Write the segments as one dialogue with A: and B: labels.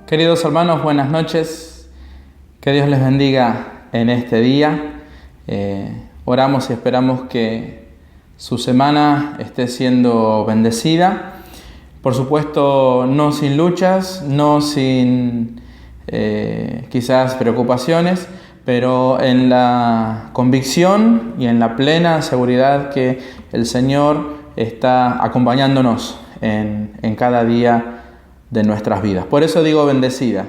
A: Queridos hermanos, buenas noches. Que Dios les bendiga en este día. Oramos y esperamos que su semana esté siendo bendecida. Por supuesto, no sin luchas, no sin quizás preocupaciones, pero en la convicción y en la plena seguridad que el Señor está acompañándonos en cada día de nuestras vidas. Por eso digo bendecida.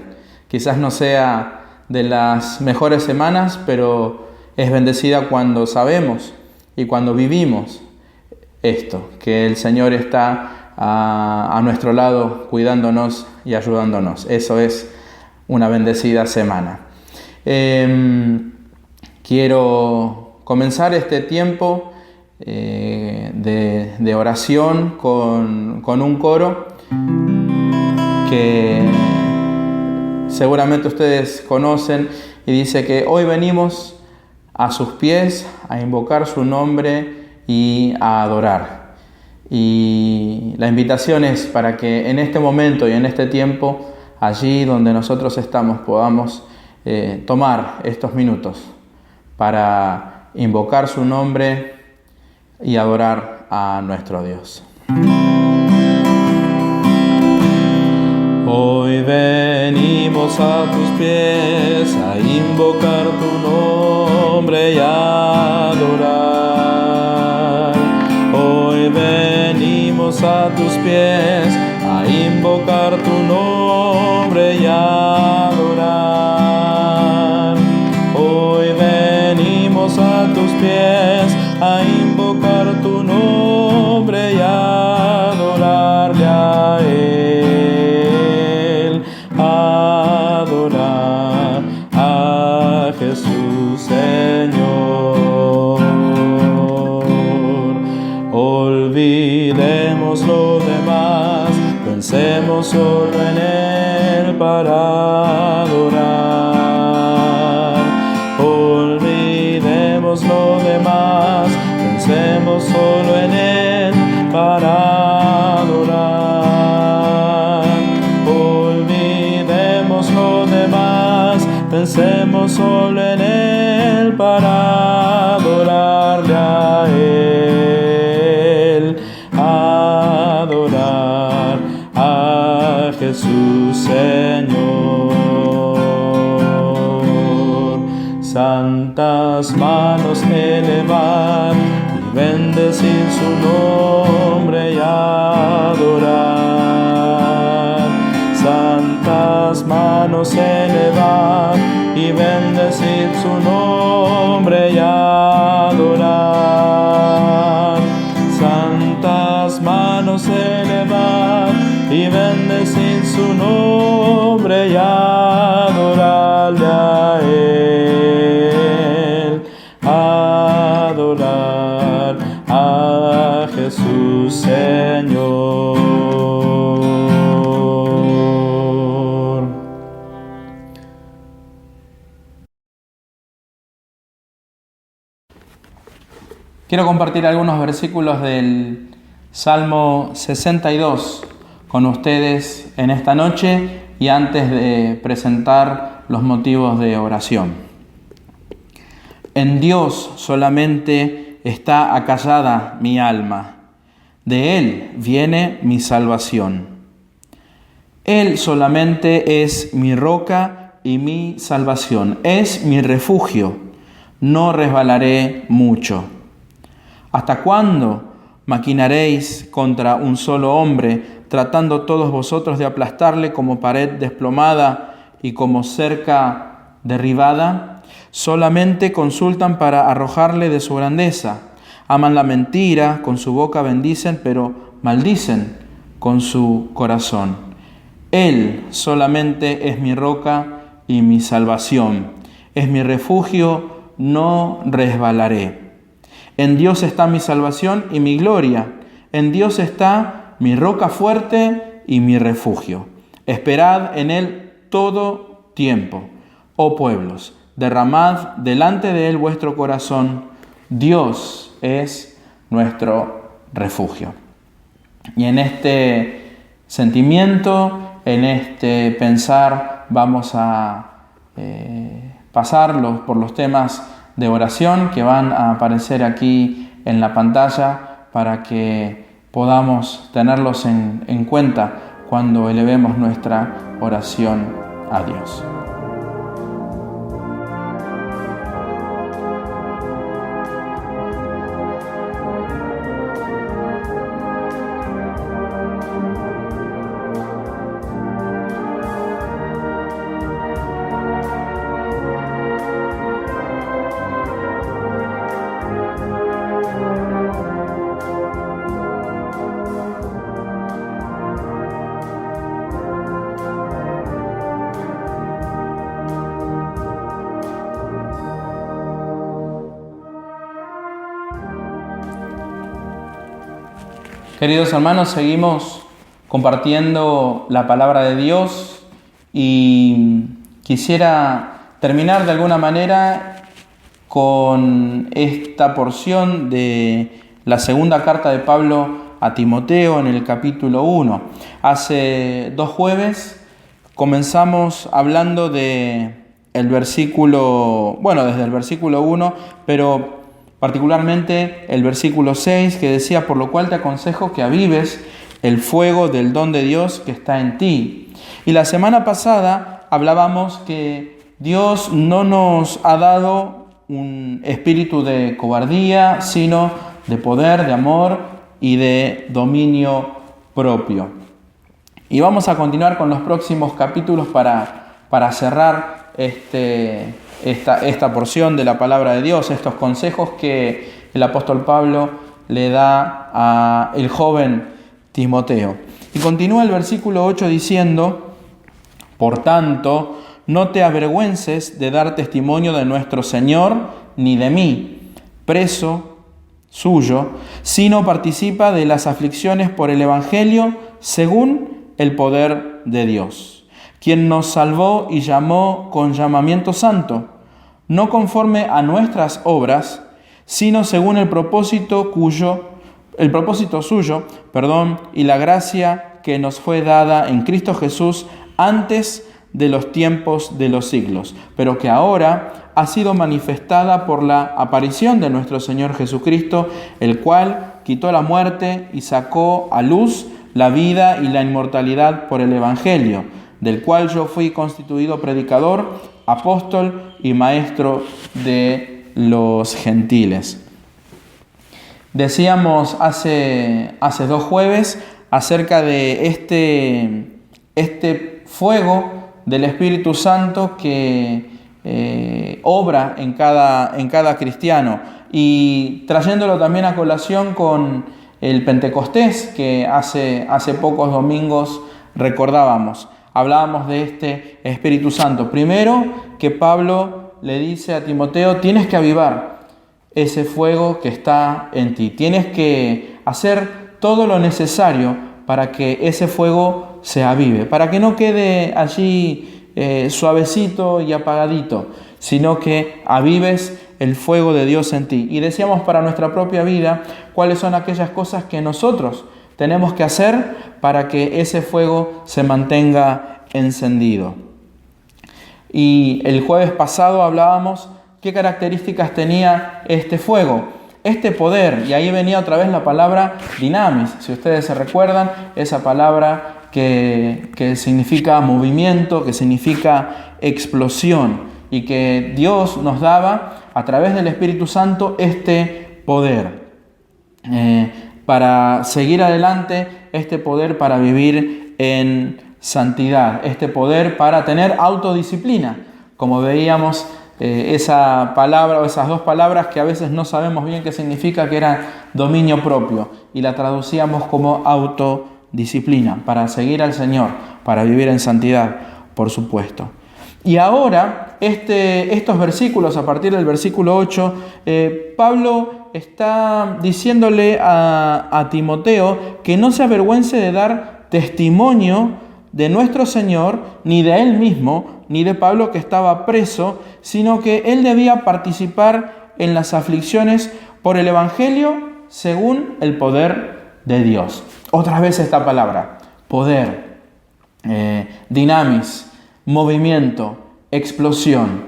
A: Quizás no sea de las mejores semanas, pero es bendecida cuando sabemos y cuando vivimos esto, que el Señor está a nuestro lado cuidándonos y ayudándonos. Eso es una bendecida semana. Quiero comenzar este tiempo de oración con un coro que seguramente ustedes conocen y dice que hoy venimos a sus pies a invocar su nombre y a adorar. Y la invitación es para que en este momento y en este tiempo, allí donde nosotros estamos, podamos tomar estos minutos para invocar su nombre y adorar a nuestro Dios. Hoy venimos a tus pies a invocar tu nombre y a adorar. Hoy venimos a tus pies a invocar tu nombre y a adorar. Hoy venimos a tus pies a invocar tu nombre y a adorarle a Él. Adorar a Jesús Señor. Olvidemos lo demás, pensemos solo en Él para adorar. Olvidemos lo demás, pensemos solo en Él para adorar. Olvidemos lo demás, pensemos solo en Él para adorarle a Él. Adorar a Jesús Señor. Santas manos elevar y bendecir su nombre y adorar. Santas manos elevar y bendecir su nombre y adorar. Santas manos elevar y bendecir su nombre y adorarle a Él. Adorar a Jesús Señor. Quiero compartir algunos versículos del Salmo 62 con ustedes en esta noche y antes de presentar los motivos de oración. En Dios solamente está acallada mi alma, de Él viene mi salvación. Él solamente es mi roca y mi salvación, es mi refugio, no resbalaré mucho. ¿Hasta cuándo maquinaréis contra un solo hombre, tratando todos vosotros de aplastarle como pared desplomada y como cerca derribada? Solamente consultan para arrojarle de su grandeza. Aman la mentira, con su boca bendicen, pero maldicen con su corazón. Él solamente es mi roca y mi salvación. Es mi refugio, no resbalaré. En Dios está mi salvación y mi gloria. En Dios está mi roca fuerte y mi refugio. Esperad en Él todo tiempo. Oh pueblos, derramad delante de Él vuestro corazón. Dios es nuestro refugio. Y en este sentimiento, en este pensar vamos a pasar por los temas de oración que van a aparecer aquí en la pantalla para que podamos tenerlos en cuenta cuando elevemos nuestra oración a Dios. Queridos hermanos, seguimos compartiendo la palabra de Dios y quisiera terminar de alguna manera con esta porción de la segunda carta de Pablo a Timoteo en el capítulo 1. Hace 2 jueves comenzamos hablando desde el versículo 1, pero particularmente el versículo 6, que decía: por lo cual te aconsejo que avives el fuego del don de Dios que está en ti. Y la semana pasada hablábamos que Dios no nos ha dado un espíritu de cobardía, sino de poder, de amor y de dominio propio. Y vamos a continuar con los próximos capítulos para cerrar esta porción de la palabra de Dios, estos consejos que el apóstol Pablo le da al joven Timoteo. Y continúa el versículo 8 diciendo: por tanto, no te avergüences de dar testimonio de nuestro Señor, ni de mí, preso suyo, sino participa de las aflicciones por el Evangelio según el poder de Dios, quien nos salvó y llamó con llamamiento santo, no conforme a nuestras obras, sino según el propósito suyo, y la gracia que nos fue dada en Cristo Jesús antes de los tiempos de los siglos, pero que ahora ha sido manifestada por la aparición de nuestro Señor Jesucristo, el cual quitó la muerte y sacó a luz la vida y la inmortalidad por el Evangelio, del cual yo fui constituido predicador, apóstol y maestro de los gentiles. Decíamos hace 2 jueves acerca de este fuego del Espíritu Santo que obra en cada cristiano, y trayéndolo también a colación con el Pentecostés que hace pocos domingos recordábamos. Hablábamos de este Espíritu Santo. Primero, que Pablo le dice a Timoteo: tienes que avivar ese fuego que está en ti. Tienes que hacer todo lo necesario para que ese fuego se avive, para que no quede allí suavecito y apagadito, sino que avives el fuego de Dios en ti. Y decíamos para nuestra propia vida cuáles son aquellas cosas que nosotros tenemos que hacer para que ese fuego se mantenga encendido. Y el jueves pasado hablábamos qué características tenía este fuego, este poder, y ahí venía otra vez la palabra dinamis, si ustedes se recuerdan, esa palabra que significa movimiento, que significa explosión, y que Dios nos daba a través del Espíritu Santo este poder para seguir adelante, este poder para vivir en santidad, este poder para tener autodisciplina, como veíamos esa palabra o esas 2 palabras que a veces no sabemos bien qué significa, que era dominio propio, y la traducíamos como autodisciplina, para seguir al Señor, para vivir en santidad, por supuesto. Y ahora, estos versículos, a partir del versículo 8, Pablo está diciéndole a Timoteo que no se avergüence de dar testimonio de nuestro Señor, ni de él mismo, ni de Pablo que estaba preso, sino que él debía participar en las aflicciones por el Evangelio según el poder de Dios. Otra vez esta palabra, poder. dinamis, movimiento, explosión.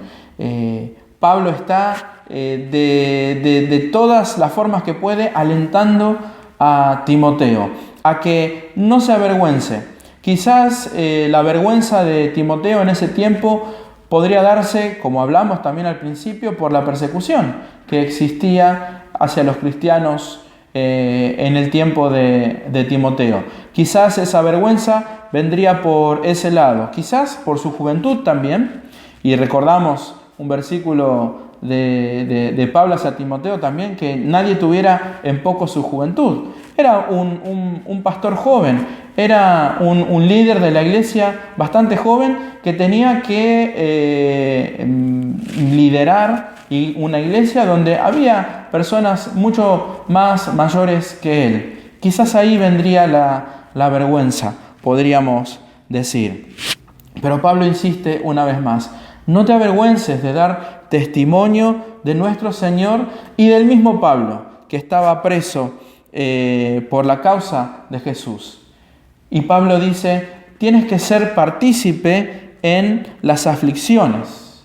A: Pablo está de todas las formas que puede alentando a Timoteo a que no se avergüence. Quizás la vergüenza de Timoteo en ese tiempo podría darse, como hablamos también al principio, por la persecución que existía hacia los cristianos en el tiempo de Timoteo. Quizás esa vergüenza vendría por ese lado, quizás por su juventud también. Y recordamos un versículo de Pablo hacia Timoteo también, que nadie tuviera en poco su juventud. Era un pastor joven, era un líder de la iglesia bastante joven que tenía que liderar una iglesia donde había personas mucho más mayores que él. Quizás ahí vendría la vergüenza, podríamos decir. Pero Pablo insiste una vez más: no te avergüences de dar testimonio de nuestro Señor y del mismo Pablo, que estaba preso por la causa de Jesús. Y Pablo dice: tienes que ser partícipe en las aflicciones.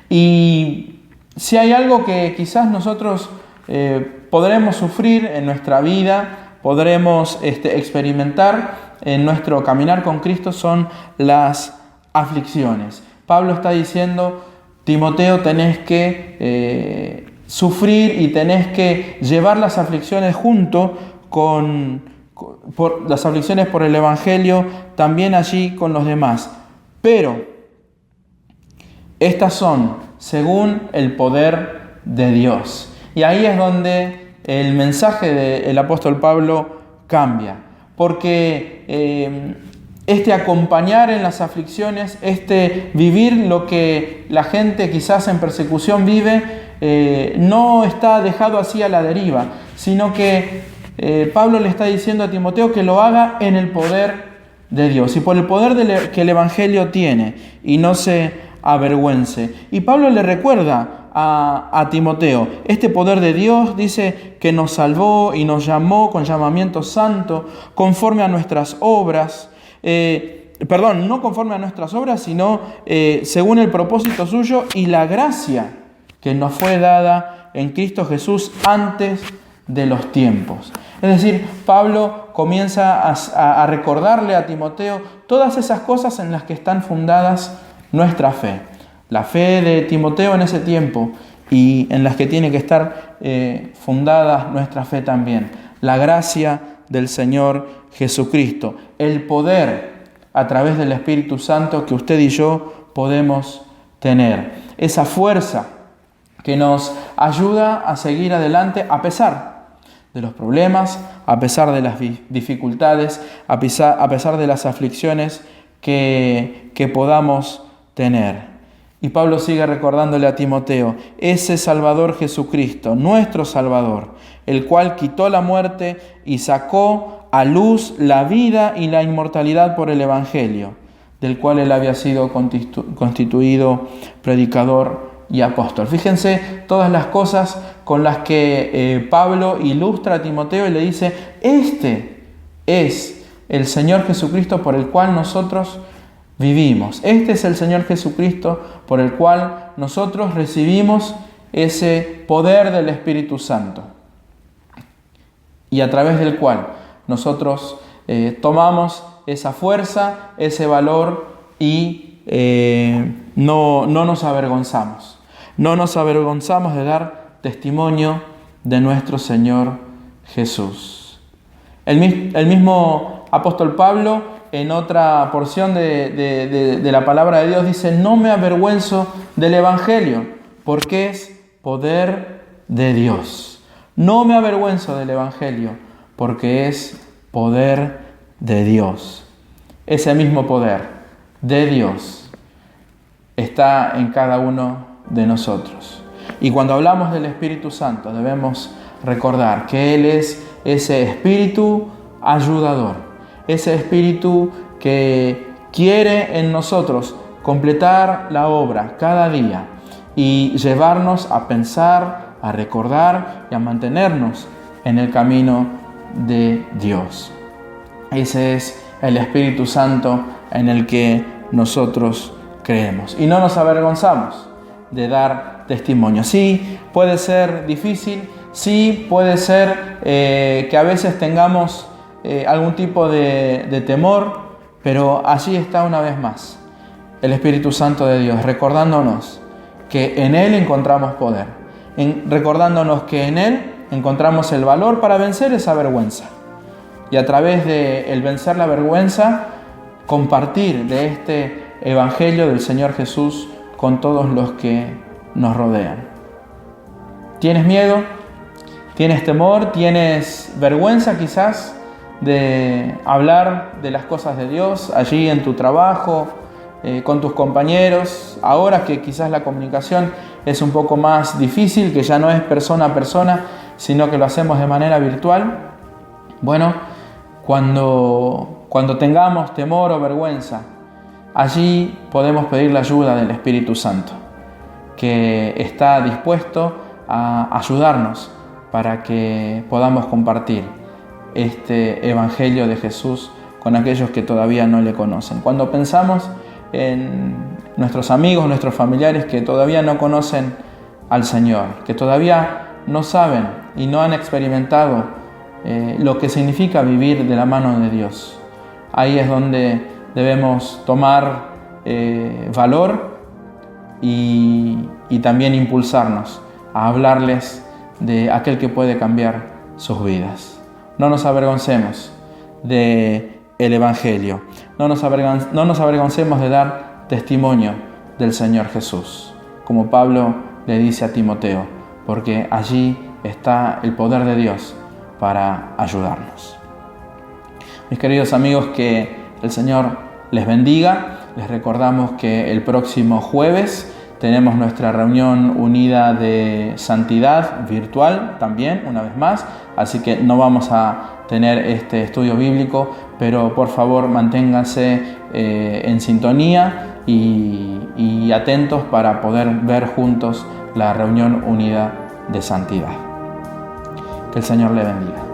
A: Y si hay algo que quizás nosotros podremos sufrir en nuestra vida, podremos experimentar en nuestro caminar con Cristo, son las aflicciones. Pablo está diciendo: Timoteo, tenés que sufrir y tenés que llevar las aflicciones junto por las aflicciones por el Evangelio, también allí con los demás. Pero estas son según el poder de Dios. Y ahí es donde el mensaje del apóstol Pablo cambia. Porque acompañar en las aflicciones, vivir lo que la gente quizás en persecución vive, no está dejado así a la deriva, sino que Pablo le está diciendo a Timoteo que lo haga en el poder de Dios y por el poder que el Evangelio tiene, y no se avergüence. Y Pablo le recuerda a Timoteo este poder de Dios. Dice que nos salvó y nos llamó con llamamiento santo, conforme a nuestras obras, no conforme a nuestras obras, sino según el propósito suyo y la gracia que nos fue dada en Cristo Jesús antes de los tiempos. Es decir, Pablo comienza a recordarle a Timoteo todas esas cosas en las que están fundadas nuestra fe. La fe de Timoteo en ese tiempo y en las que tiene que estar fundada nuestra fe también. La gracia del Señor Jesucristo, el poder a través del Espíritu Santo que usted y yo podemos tener. Esa fuerza que nos ayuda a seguir adelante a pesar de los problemas, a pesar de las dificultades, a pesar de las aflicciones que podamos tener. Y Pablo sigue recordándole a Timoteo: ese Salvador Jesucristo, nuestro Salvador, el cual quitó la muerte y sacó a luz la vida y la inmortalidad por el Evangelio, del cual él había sido constituido predicador y apóstol. Fíjense todas las cosas con las que Pablo ilustra a Timoteo y le dice: este es el Señor Jesucristo por el cual nosotros vivimos. Este es el Señor Jesucristo por el cual nosotros recibimos ese poder del Espíritu Santo y a través del cual nosotros tomamos esa fuerza, ese valor y no nos avergonzamos. No nos avergonzamos de dar testimonio de nuestro Señor Jesús. El mismo apóstol Pablo, en otra porción de la palabra de Dios, dice: no me avergüenzo del Evangelio, porque es poder de Dios. No me avergüenzo del Evangelio, porque es poder de Dios. Ese mismo poder de Dios está en cada uno de nosotros. Y cuando hablamos del Espíritu Santo, debemos recordar que Él es ese Espíritu ayudador, ese Espíritu que quiere en nosotros completar la obra cada día y llevarnos a pensar, a recordar y a mantenernos en el camino de Dios. Ese es el Espíritu Santo en el que nosotros creemos. Y no nos avergonzamos de dar testimonio. Sí, puede ser difícil, sí, puede ser que a veces tengamos algún tipo de temor, pero allí está una vez más el Espíritu Santo de Dios, recordándonos que en Él encontramos poder, recordándonos que en Él encontramos el valor para vencer esa vergüenza. Y a través de el vencer la vergüenza, compartir de este Evangelio del Señor Jesús con todos los que nos rodean. ¿Tienes miedo? ¿Tienes temor? ¿Tienes vergüenza quizás de hablar de las cosas de Dios allí en tu trabajo, con tus compañeros? Ahora que quizás la comunicación es un poco más difícil, que ya no es persona a persona, sino que lo hacemos de manera virtual. Bueno, cuando tengamos temor o vergüenza, allí podemos pedir la ayuda del Espíritu Santo, que está dispuesto a ayudarnos para que podamos compartir este Evangelio de Jesús con aquellos que todavía no le conocen. Cuando pensamos en nuestros amigos, nuestros familiares que todavía no conocen al Señor, que todavía no saben y no han experimentado lo que significa vivir de la mano de Dios, ahí es donde debemos tomar valor y también impulsarnos a hablarles de aquel que puede cambiar sus vidas. No nos avergoncemos del Evangelio, no nos avergoncemos de dar testimonio del Señor Jesús, como Pablo le dice a Timoteo, porque allí está el poder de Dios para ayudarnos. Mis queridos amigos, que el Señor les bendiga. Les recordamos que el próximo jueves tenemos nuestra reunión unida de santidad virtual también, una vez más, así que no vamos a tener este estudio bíblico, pero por favor manténganse en sintonía y atentos para poder ver juntos la reunión unida de santidad. Que el Señor le bendiga.